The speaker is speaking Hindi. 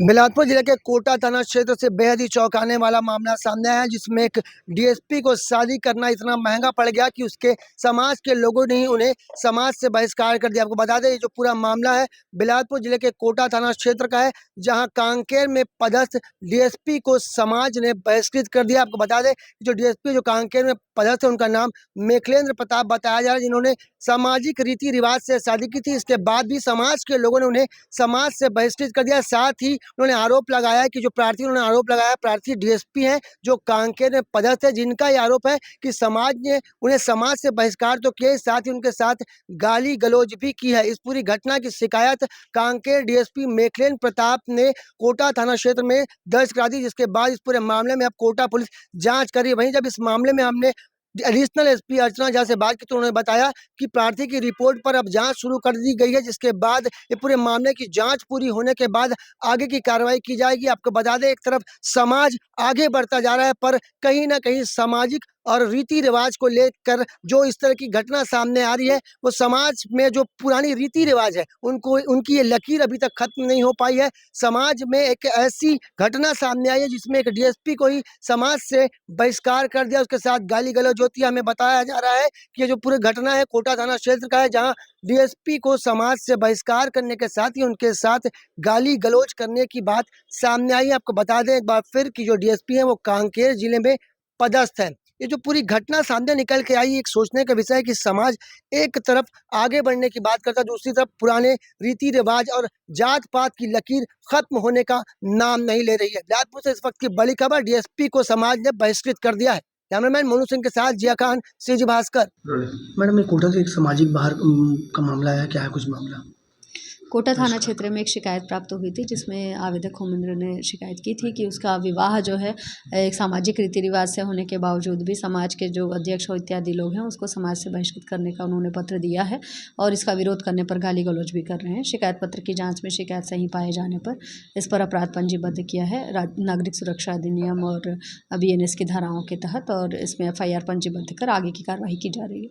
बिलासपुर जिले के कोटा थाना क्षेत्र से बेहद ही चौंकाने वाला मामला सामने आया है, जिसमें एक डीएसपी को शादी करना इतना महंगा पड़ गया कि उसके समाज के लोगों ने ही उन्हें समाज से बहिष्कार कर दिया। आपको बता दें, ये जो पूरा मामला है बिलासपुर जिले के कोटा थाना क्षेत्र का है, जहां कांकेर में पदस्थ डीएसपी को समाज ने बहिष्कृत कर दिया। आपको बता दें, जो डीएसपी जो कांकेर में पदस्थ है, उनका नाम मेखलेंद्र प्रताप बताया जा रहा है, जिन्होंने सामाजिक रीति रिवाज से शादी की थी। इसके बाद भी समाज के लोगों ने उन्हें समाज से बहिष्कृत कर दिया। साथ ही उन्होंने आरोप लगाया कि जो प्रार्थी उन्होंने आरोप लगाया, प्रार्थी डीएसपी हैं जो कांकेर में पदस्थ है, जिनका ये आरोप है कि समाज ने उन्हें समाज से बहिष्कार तो किया, साथ ही उनके साथ गाली गलौज भी की है। इस पूरी घटना की शिकायत कांकेर डीएसपी मेखलेंद्र प्रताप ने कोटा थाना क्षेत्र में दर्ज करा दी, जिसके बाद इस पूरे मामले में अब कोटा पुलिस जांच कर रही है। वहीं जब इस मामले में हमने एडिशनल एसपी अर्चना झा से बात की, तो उन्होंने बताया कि प्रार्थी की रिपोर्ट पर अब जांच शुरू कर दी गई है, जिसके बाद ये पूरे मामले की जांच पूरी होने के बाद आगे की कार्रवाई की जाएगी। आपको बता दें, एक तरफ समाज आगे बढ़ता जा रहा है, पर कहीं ना कहीं सामाजिक और रीति रिवाज को लेकर जो इस तरह की घटना सामने आ रही है, वो समाज में जो पुरानी रीति रिवाज है उनको उनकी ये लकीर अभी तक खत्म नहीं हो पाई है। समाज में एक ऐसी घटना सामने आई है जिसमें एक डीएसपी को ही समाज से बहिष्कार कर दिया, उसके साथ गाली गलौज होती है। हमें बताया जा रहा है कि ये जो पूरी घटना है कोटा थाना क्षेत्र का है, जहां डीएसपी को समाज से बहिष्कार करने के साथ ही उनके साथ गाली गलौज करने की बात सामने आई है। आपको बता दें एक बार फिर कि जो डीएसपी है वो कांकेर जिले में पदस्थ है। ये जो पूरी घटना सामने निकल के आई, एक सोचने का विषय है कि समाज एक तरफ आगे बढ़ने की बात करता है, दूसरी तरफ पुराने रीति रिवाज और जात पात की लकीर खत्म होने का नाम नहीं ले रही है। बिलासपुर से इस वक्त की बड़ी खबर, डीएसपी को समाज ने बहिष्कृत कर दिया है। कैमरामैन मोनू सिंह के साथ जिया खान, सीजी भास्कर। मैडम, ये कोटा से एक सामाजिक बाहर का मामला है, क्या है कुछ मामला? कोटा थाना क्षेत्र में एक शिकायत प्राप्त हुई थी, जिसमें आवेदक होमेंद्र ने शिकायत की थी कि उसका विवाह जो है एक सामाजिक रीति रिवाज से होने के बावजूद भी समाज के जो अध्यक्ष हो इत्यादि लोग हैं उसको समाज से बहिष्कृत करने का उन्होंने पत्र दिया है और इसका विरोध करने पर गाली गलौज भी कर रहे हैं। शिकायत पत्र की जांच में शिकायत सही पाए जाने पर इस पर अपराध पंजीबद्ध किया है नागरिक सुरक्षा अधिनियम और BNS की धाराओं के तहत, और इसमें FIR पंजीबद्ध कर आगे की कार्रवाई की जा रही है।